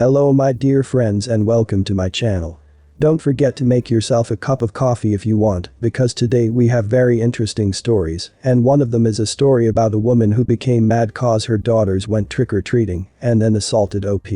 Hello my dear friends and welcome to my channel. Don't forget to make yourself a cup of coffee if you want, because today we have very interesting stories, and one of them is a story about a woman who became mad cause her daughters went trick-or-treating and then assaulted OP.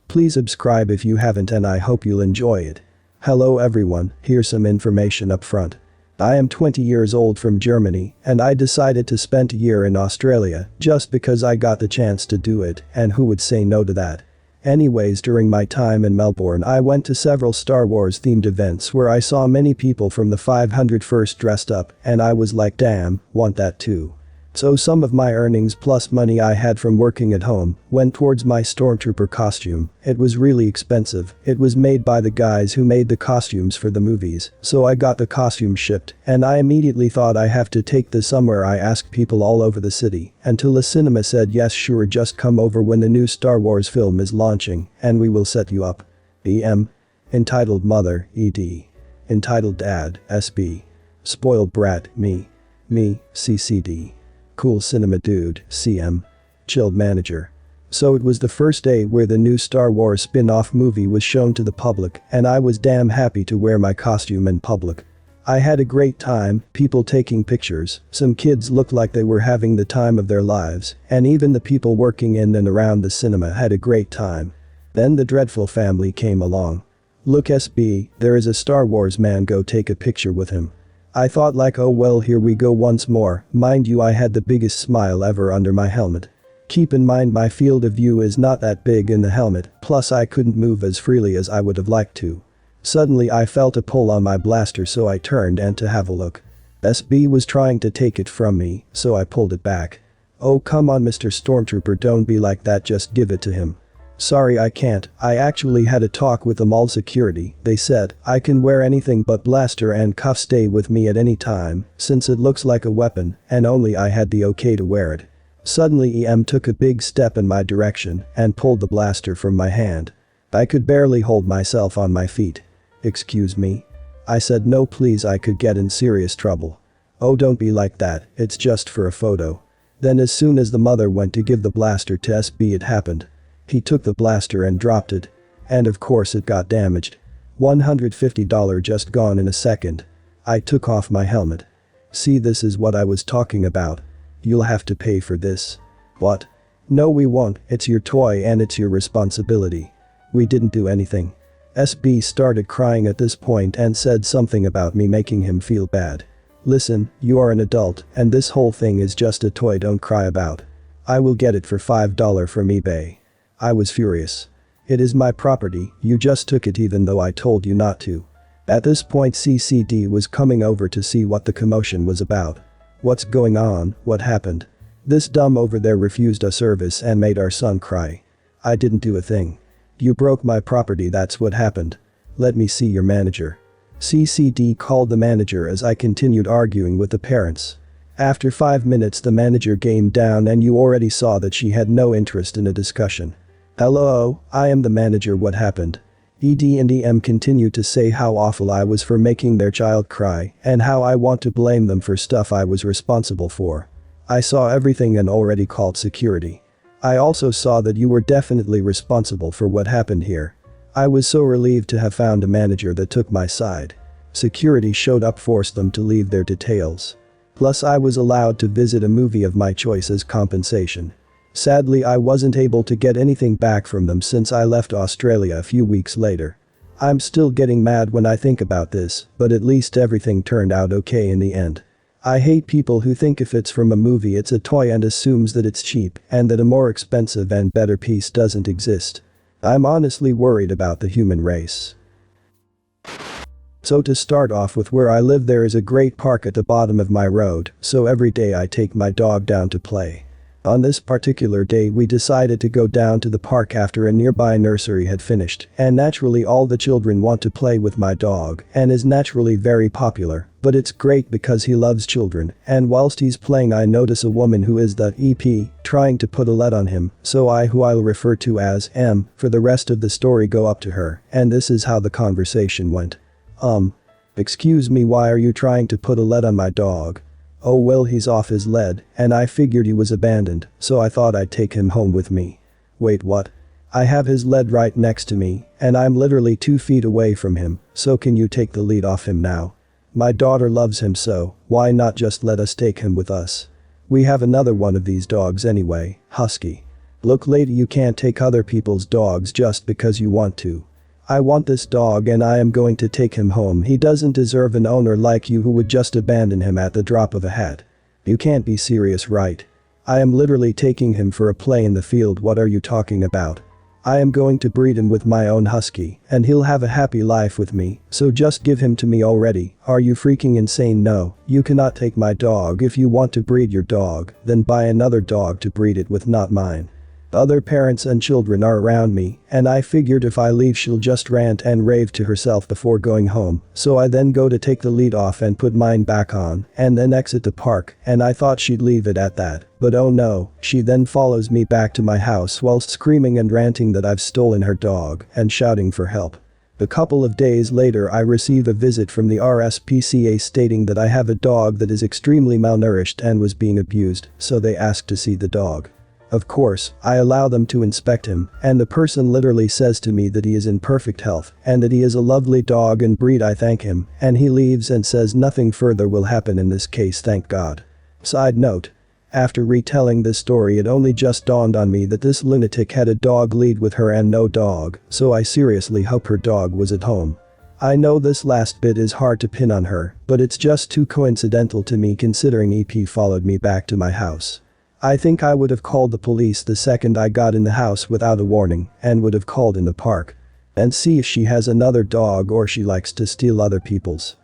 Please subscribe if you haven't and I hope you'll enjoy it. Hello everyone, here's some information up front. I am 20 years old from Germany and I decided to spend a year in Australia just because I got the chance to do it, and who would say no to that? Anyways, during my time in Melbourne I went to several Star Wars themed events where I saw many people from the 501st dressed up and I was like damn, want that too. So some of my earnings plus money I had from working at home went towards my Stormtrooper costume. It was really expensive, it was made by the guys who made the costumes for the movies, so I got the costume shipped and I immediately thought I have to take this somewhere. I asked people all over the city until the cinema said yes sure, just come over when the new Star Wars film is launching and we will set you up. EM. Entitled Mother, ED. Entitled Dad, SB. Spoiled Brat, me, CCD. Cool Cinema Dude, CM. Chilled Manager. So it was the first day where the new Star Wars spin-off movie was shown to the public and I was damn happy to wear my costume in public. I had a great time, people taking pictures, some kids looked like they were having the time of their lives, and even the people working in and around the cinema had a great time. Then the dreadful family came along. Look SB, there is a Star Wars man, go take a picture with him. I thought like oh well, here we go once more. Mind you, I had the biggest smile ever under my helmet. Keep in mind my field of view is not that big in the helmet, plus I couldn't move as freely as I would have liked to. Suddenly I felt a pull on my blaster, so I turned and to have a look. SB was trying to take it from me, so I pulled it back. Oh come on Mr. Stormtrooper, don't be like that, just give it to him. Sorry I can't, I actually had a talk with the mall security. They said I can wear anything but blaster and cuffs, stay with me at any time since it looks like a weapon and only I had the okay to wear it. Suddenly EM took a big step in my direction and pulled the blaster from my hand. I could barely hold myself on my feet. Excuse me? I said no please, I could get in serious trouble. Oh don't be like that, it's just for a photo. Then as soon as the mother went to give the blaster to SB, it happened. He took the blaster and dropped it. And of course it got damaged. $150 just gone in a second. I took off my helmet. See, this is what I was talking about. You'll have to pay for this. What? No we won't, it's your toy and it's your responsibility. We didn't do anything. SB started crying at this point and said something about me making him feel bad. Listen, you are an adult and this whole thing is just a toy, don't cry about. I will get it for $5 from eBay. I was furious. It is my property, you just took it even though I told you not to. At this point CCD was coming over to see what the commotion was about. What's going on, what happened? This dumb over there refused us service and made our son cry. I didn't do a thing. You broke my property, that's what happened. Let me see your manager. CCD called the manager as I continued arguing with the parents. After 5 minutes the manager came down and you already saw that she had no interest in a discussion. Hello, I am the manager, what happened? ED and EM continued to say how awful I was for making their child cry and how I want to blame them for stuff I was responsible for. I saw everything and already called security. I also saw that you were definitely responsible for what happened here. I was so relieved to have found a manager that took my side. Security showed up, forced them to leave their details. Plus I was allowed to visit a movie of my choice as compensation. Sadly I wasn't able to get anything back from them since I left Australia a few weeks later. I'm still getting mad when I think about this, but at least everything turned out okay in the end. I hate people who think if it's from a movie it's a toy and assumes that it's cheap and that a more expensive and better piece doesn't exist. I'm honestly worried about the human race. So to start off with, where I live there is a great park at the bottom of my road, so every day I take my dog down to play. On this particular day we decided to go down to the park after a nearby nursery had finished, and naturally all the children want to play with my dog and is naturally very popular, but it's great because he loves children, and whilst he's playing I notice a woman who is the EP trying to put a lead on him, so I, who I'll refer to as M for the rest of the story, go up to her, and this is how the conversation went. Excuse me, why are you trying to put a lead on my dog? Oh well, he's off his lead, and I figured he was abandoned, so I thought I'd take him home with me. Wait, what? I have his lead right next to me, and I'm literally 2 feet away from him, so can you take the lead off him now? My daughter loves him, so why not just let us take him with us? We have another one of these dogs anyway, Husky. Look lady, you can't take other people's dogs just because you want to. I want this dog and I am going to take him home. He doesn't deserve an owner like you who would just abandon him at the drop of a hat. You can't be serious, right? I am literally taking him for a play in the field. What are you talking about? I am going to breed him with my own husky, and he'll have a happy life with me, so just give him to me already. Are you freaking insane? No, you cannot take my dog. If you want to breed your dog, then buy another dog to breed it with, not mine. Other parents and children are around me, and I figured if I leave she'll just rant and rave to herself before going home, so I then go to take the lead off and put mine back on, and then exit the park, and I thought she'd leave it at that, but oh no, she then follows me back to my house whilst screaming and ranting that I've stolen her dog, and shouting for help. A couple of days later I receive a visit from the RSPCA stating that I have a dog that is extremely malnourished and was being abused, so they ask to see the dog. Of course, I allow them to inspect him, and the person literally says to me that he is in perfect health, and that he is a lovely dog and breed. I thank him, and he leaves and says nothing further will happen in this case, thank God. Side note. After retelling this story, it only just dawned on me that this lunatic had a dog lead with her and no dog, so I seriously hope her dog was at home. I know this last bit is hard to pin on her, but it's just too coincidental to me considering EP followed me back to my house. I think I would have called the police the second I got in the house without a warning, and would have called in the park. And see if she has another dog or she likes to steal other people's.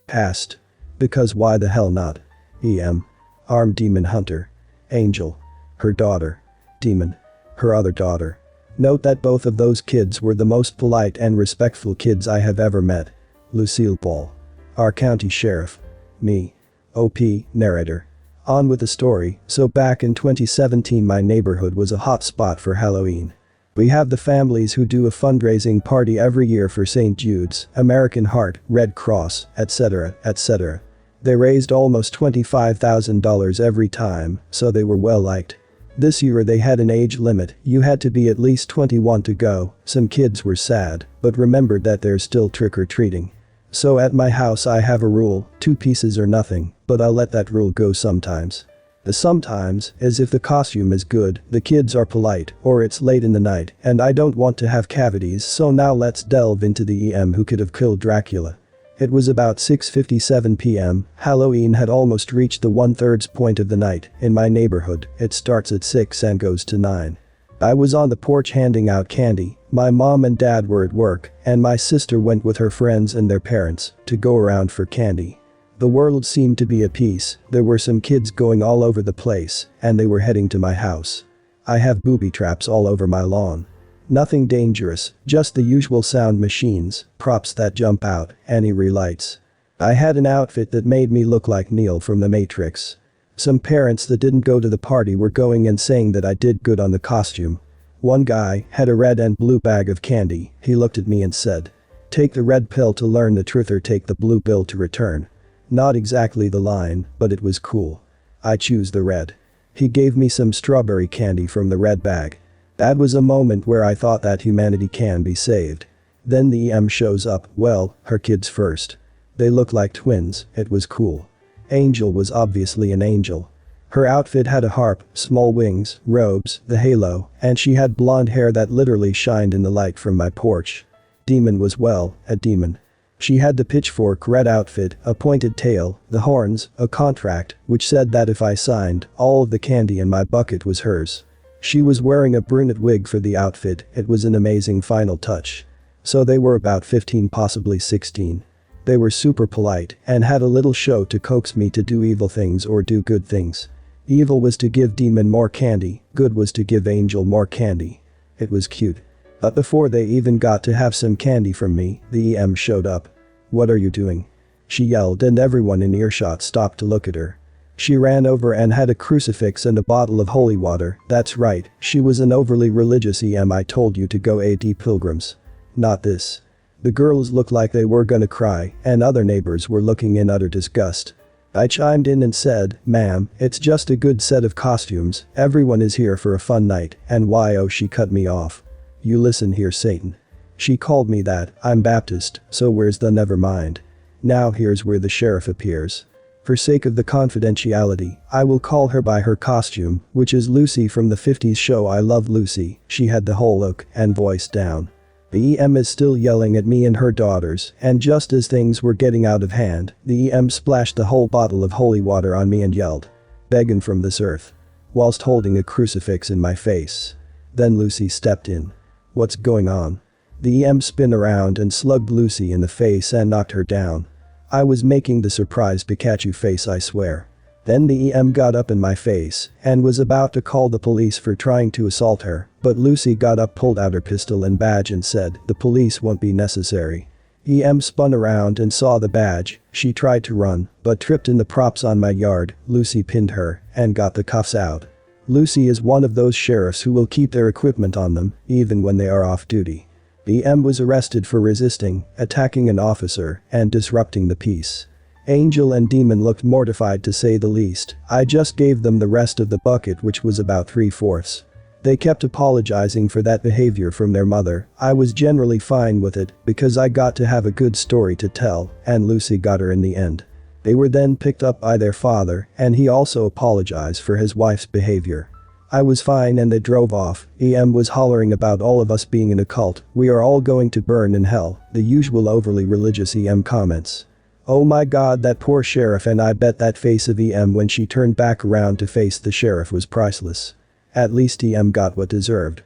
Past. Because why the hell not? EM. Armed demon hunter. Angel. Her daughter. Demon. Her other daughter. Note that both of those kids were the most polite and respectful kids I have ever met. Lucille Ball. Our county sheriff. Me. OP, narrator. On with the story. So back in 2017 my neighborhood was a hot spot for Halloween. We have the families who do a fundraising party every year for Saint Jude's, American Heart, Red Cross, etc., etc. They raised almost $25,000 every time, so they were well liked. This year they had an age limit, you had to be at least 21 to go. Some kids were sad, but remembered that there's still trick-or-treating. So at my house I have a rule, 2 pieces or nothing, but I'll let that rule go sometimes. The sometimes is if the costume is good, the kids are polite, or it's late in the night, and I don't want to have cavities, so now let's delve into the EM who could have killed Dracula. It was about 6:57 p.m, Halloween had almost reached the 1/3 point of the night. In my neighborhood, it starts at 6 and goes to 9. I was on the porch handing out candy, my mom and dad were at work, and my sister went with her friends and their parents to go around for candy. The world seemed to be at peace, there were some kids going all over the place, and they were heading to my house. I have booby traps all over my lawn. Nothing dangerous, just the usual sound machines, props that jump out, and eerie lights. I had an outfit that made me look like Neo from The Matrix. Some parents that didn't go to the party were going and saying that I did good on the costume. One guy had a red and blue bag of candy. He looked at me and said, "Take the red pill to learn the truth or take the blue pill to return." Not exactly the line, but it was cool. I choose the red. He gave me some strawberry candy from the red bag. That was a moment where I thought that humanity can be saved. Then the EM shows up, well, her kids first. They look like twins, it was cool. Angel was obviously an angel. Her outfit had a harp, small wings, robes, the halo, and she had blonde hair that literally shined in the light from my porch. Demon was, well, a demon. She had the pitchfork red outfit, a pointed tail, the horns, a contract, which said that if I signed, all of the candy in my bucket was hers. She was wearing a brunette wig for the outfit, it was an amazing final touch. So they were about 15, possibly 16. They were super polite and had a little show to coax me to do evil things or do good things. Evil was to give Demon more candy, good was to give Angel more candy. It was cute. But before they even got to have some candy from me, the EM showed up. "What are you doing?" she yelled, and everyone in earshot stopped to look at her. She ran over and had a crucifix and a bottle of holy water. That's right, she was an overly religious EM. I told you to go AD pilgrims. Not this. The girls looked like they were gonna cry, and other neighbors were looking in utter disgust. I chimed in and said, "Ma'am, it's just a good set of costumes, everyone is here for a fun night," and she cut me off. "You listen here, Satan. She called me that, I'm Baptist, so where's the never mind?" Now here's where the sheriff appears. For sake of the confidentiality, I will call her by her costume, which is Lucy from the 50s show I Love Lucy. She had the whole look and voice down. The EM is still yelling at me and her daughters, and just as things were getting out of hand, the EM splashed the whole bottle of holy water on me and yelled, "Begging from this earth," whilst holding a crucifix in my face. Then Lucy stepped in. "What's going on?" The EM spun around and slugged Lucy in the face and knocked her down. I was making the surprise Pikachu face, I swear. Then the EM got up in my face and was about to call the police for trying to assault her, but Lucy got up, pulled out her pistol and badge and said, "The police won't be necessary." EM spun around and saw the badge. She tried to run, but tripped in the props on my yard. Lucy pinned her and got the cuffs out. Lucy is one of those sheriffs who will keep their equipment on them, even when they are off duty. EM was arrested for resisting, attacking an officer, and disrupting the peace. Angel and Demon looked mortified to say the least. I just gave them the rest of the bucket, which was about 3/4. They kept apologizing for that behavior from their mother. I was generally fine with it because I got to have a good story to tell, and Lucy got her in the end. They were then picked up by their father, and he also apologized for his wife's behavior. I was fine and they drove off. EM was hollering about all of us being in a cult. "We are all going to burn in hell," the usual overly religious EM comments. Oh my god, that poor sheriff, and I bet that face of EM when she turned back around to face the sheriff was priceless. At least EM got what deserved.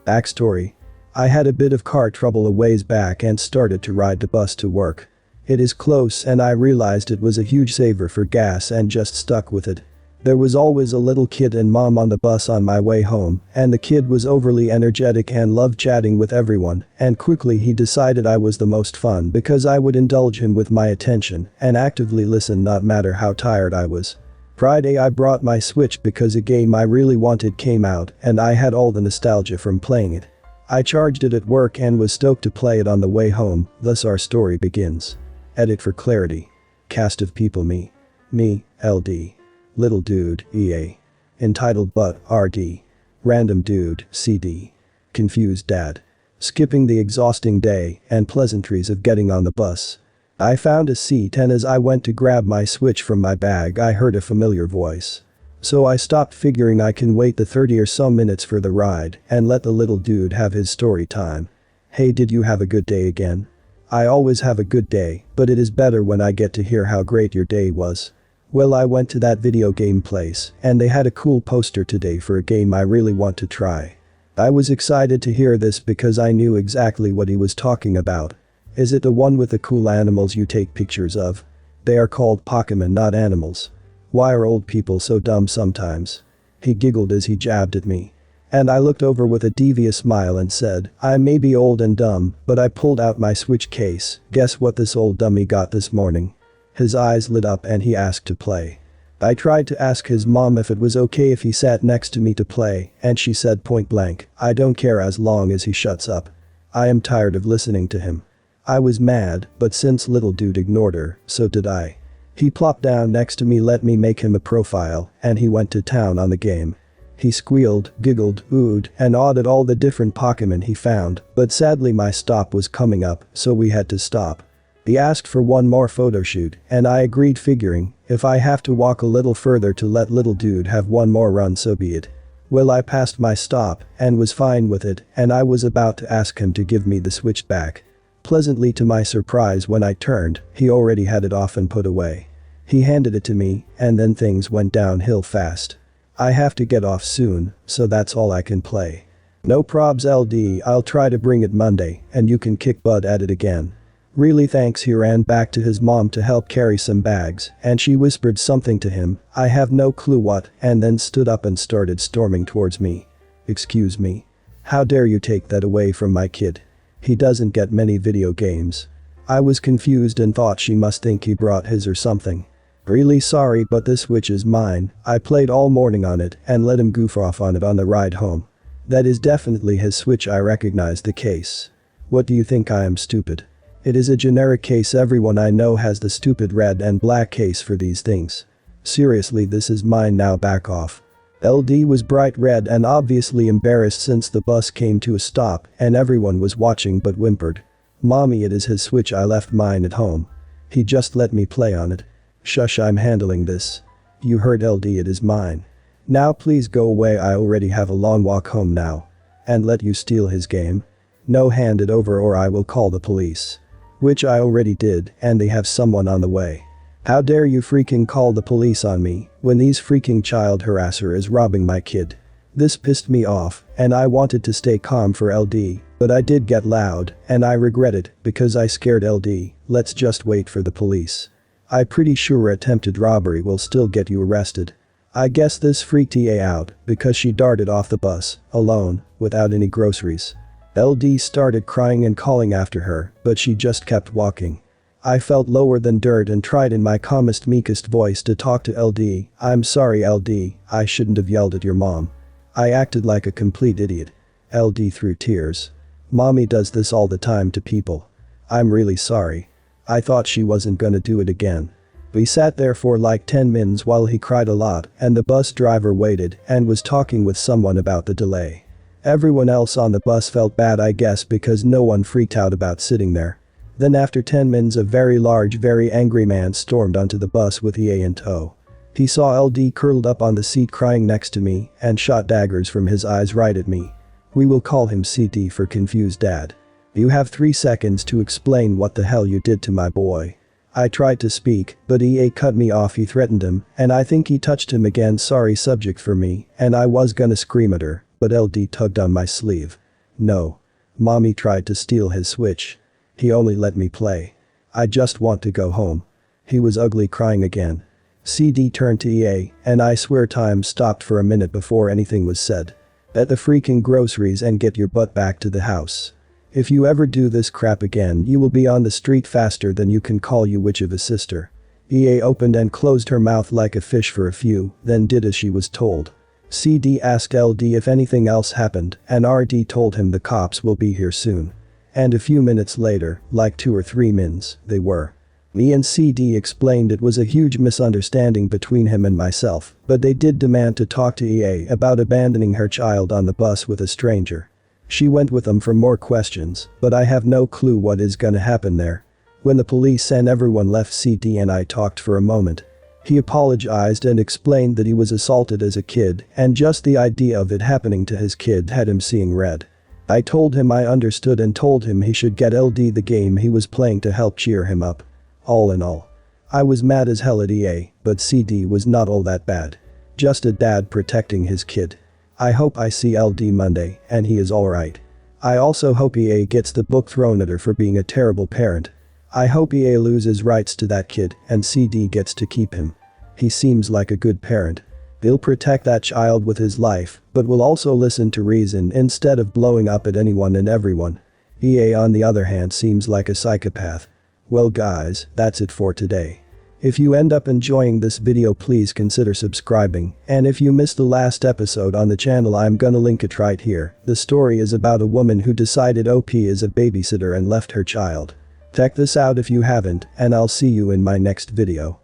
Backstory. I had a bit of car trouble a ways back and started to ride the bus to work. It is close and I realized it was a huge saver for gas and just stuck with it. There was always a little kid and mom on the bus on my way home, and the kid was overly energetic and loved chatting with everyone, and quickly he decided I was the most fun because I would indulge him with my attention and actively listen no matter how tired I was. Friday I brought my Switch because a game I really wanted came out and I had all the nostalgia from playing it. I charged it at work and was stoked to play it on the way home, thus our story begins. Edit for clarity. Cast of people: me, LD. Little dude, EA. Entitled but, RD. Random dude, CD. Confused dad. Skipping the exhausting day and pleasantries of getting on the bus. I found a seat and as I went to grab my Switch from my bag I heard a familiar voice. So I stopped, figuring I can wait the 30 or so minutes for the ride and let the little dude have his story time. "Hey, did you have a good day again?" "I always have a good day, but it is better when I get to hear how great your day was." "Well, I went to that video game place and they had a cool poster today for a game I really want to try." I was excited to hear this because I knew exactly what he was talking about. "Is it the one with the cool animals you take pictures of?" "They are called Pokemon, not animals." "Why are old people so dumb sometimes?" He giggled as he jabbed at me. And I looked over with a devious smile and said, "I may be old and dumb, but I pulled out my Switch case. Guess what this old dummy got this morning?" His eyes lit up and he asked to play. I tried to ask his mom if it was okay if he sat next to me to play, and she said point blank, "I don't care as long as he shuts up." I am tired of listening to him. I was mad, but since little dude ignored her, so did I. He plopped down next to me, let me make him a profile, and he went to town on the game. He squealed, giggled, oohed, and awed at all the different Pokemon he found, but sadly my stop was coming up, so we had to stop. He asked for one more photo shoot, and I agreed, figuring, if I have to walk a little further to let little dude have one more run, so be it. Well, I passed my stop, and was fine with it, and I was about to ask him to give me the Switch back. Pleasantly to my surprise, when I turned, he already had it off and put away. He handed it to me, and then things went downhill fast. I have to get off soon, so that's all I can play. "No probs LD, I'll try to bring it Monday, and you can kick butt at it again." "Really thanks." He ran back to his mom to help carry some bags, and she whispered something to him, I have no clue what, and then stood up and started storming towards me. "Excuse me? How dare you take that away from my kid? He doesn't get many video games." I was confused and thought she must think he brought his or something. "Really sorry, but this Switch is mine. I played all morning on it and let him goof off on it on the ride home." "That is definitely his Switch." I recognized the case. "What do you think, I am stupid?" It is a generic case. Everyone I know has the stupid red and black case for these things. Seriously, this is mine now, back off. LD was bright red and obviously embarrassed since the bus came to a stop and everyone was watching but whimpered. Mommy, it is his Switch, I left mine at home. He just let me play on it. Shush, I'm handling this. You heard LD, it is mine. Now please go away, I already have a long walk home now. And let you steal his game? No, hand it over or I will call the police. Which I already did and they have someone on the way. How dare you freaking call the police on me when these freaking child harasser is robbing my kid. This pissed me off and I wanted to stay calm for LD, but I did get loud and I regret it because I scared LD. Let's just wait for the police. I'm pretty sure attempted robbery will still get you arrested. I guess this freaked EA out because she darted off the bus, alone, without any groceries. LD started crying and calling after her, but she just kept walking. I felt lower than dirt and tried in my calmest, meekest voice to talk to LD. I'm sorry LD, I shouldn't have yelled at your mom. I acted like a complete idiot. LD through tears. Mommy does this all the time to people. I'm really sorry. I thought she wasn't gonna do it again. We sat there for like 10 minutes while he cried a lot and the bus driver waited and was talking with someone about the delay. Everyone else on the bus felt bad, I guess, because no one freaked out about sitting there. Then after 10 minutes a very large, very angry man stormed onto the bus with EA in tow. He saw LD curled up on the seat crying next to me and shot daggers from his eyes right at me. We will call him CD for confused dad. You have 3 seconds to explain what the hell you did to my boy. I tried to speak, but EA cut me off. He threatened him, and I think he touched him again. Sorry subject for me, and I was gonna scream at her, but LD tugged on my sleeve. No. Mommy tried to steal his Switch. He only let me play. I just want to go home. He was ugly, crying again. CD turned to EA, and I swear time stopped for a minute before anything was said. At the freaking groceries and get your butt back to the house. If you ever do this crap again, you will be on the street faster than you can call you witch of a sister. EA opened and closed her mouth like a fish for a few, then did as she was told. CD asked LD if anything else happened, and RD told him the cops will be here soon. And a few minutes later, like 2 or 3 minutes, they were. Me and CD explained it was a huge misunderstanding between him and myself, but they did demand to talk to EA about abandoning her child on the bus with a stranger. She went with them for more questions, but I have no clue what is gonna happen there. When the police and everyone left, CD and I talked for a moment. He apologized and explained that he was assaulted as a kid and just the idea of it happening to his kid had him seeing red. I told him I understood and told him he should get LD the game he was playing to help cheer him up. All in all, I was mad as hell at EA, but CD was not all that bad. Just a dad protecting his kid. I hope I see LD Monday and he is alright. I also hope EA gets the book thrown at her for being a terrible parent. I hope EA loses rights to that kid and CD gets to keep him. He seems like a good parent. He'll protect that child with his life, but will also listen to reason instead of blowing up at anyone and everyone. EA on the other hand seems like a psychopath. Well guys, that's it for today. If you end up enjoying this video, please consider subscribing, and if you missed the last episode on the channel, I'm gonna link it right here. The story is about a woman who decided OP is a babysitter and left her child. Check this out if you haven't, and I'll see you in my next video.